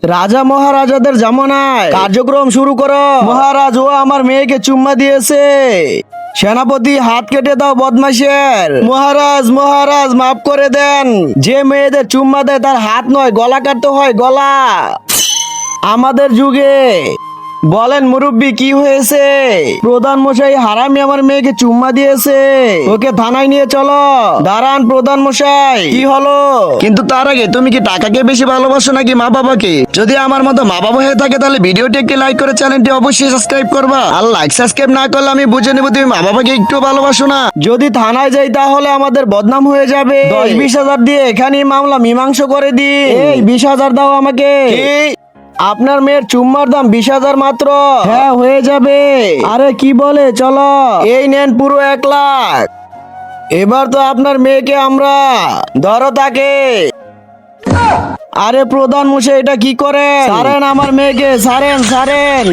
রাজা মহারাজাদের জামানায় কার্যক্রম শুরু করো। মহারাজ, ও আমার মেয়েকে চুম্মা দিয়েছে। সেনাপতি, হাত কেটে দাও বদমাশের। মহারাজ, মহারাজ, মাফ করে দেন। যে মেয়েদের চুম্মা দেয় তার হাত নয়, গলা কাটতে হয়, গলা। আমাদের যুগে বলেন মুরব্বি, কি হয়েছে? প্রধান মশাই, হারামি আমার মেয়েকে চুম্মা দিয়েছে, ওকে থানায় নিয়ে চলো। দাঁড়ান প্রধান মশাই, কি হলো? কিন্তু তার আগে, তুমি কি টাকাকে বেশি ভালোবাসো নাকি মা বাবাকে? যদি আমার মতো মা বাবা হয়ে থাকে তাহলে ভিডিওটি একটি লাইক করে চ্যানেলটি অবশ্যই সাবস্ক্রাইব করবা। আর লাইক সাবস্ক্রাইব না করলে আমি বুঝে নেবো তুমি মা বাবাকে একটু ভালোবাসো না। যদি থানায় যাই তাহলে আমাদের বদনাম হয়ে যাবে। 10-20 হাজার দিয়ে এখানেই মামলা মীমাংসা করে দি। এই 20 হাজার দাও আমাকে। আপনার মেয়ের চুম্মার দাম 20 হাজার মাত্র। হ্যাঁ, হয়ে যাবে। আরে কি বলে, চলো। এই নেন পুরো 1 লাখ। এবার তো আপনার মেয়েকে আমরা ধরো তাকে। আরে প্রধান মশাই, এটা কি করে? ছাড়েন আমার মেয়েকে, ছাড়েন, ছাড়েন।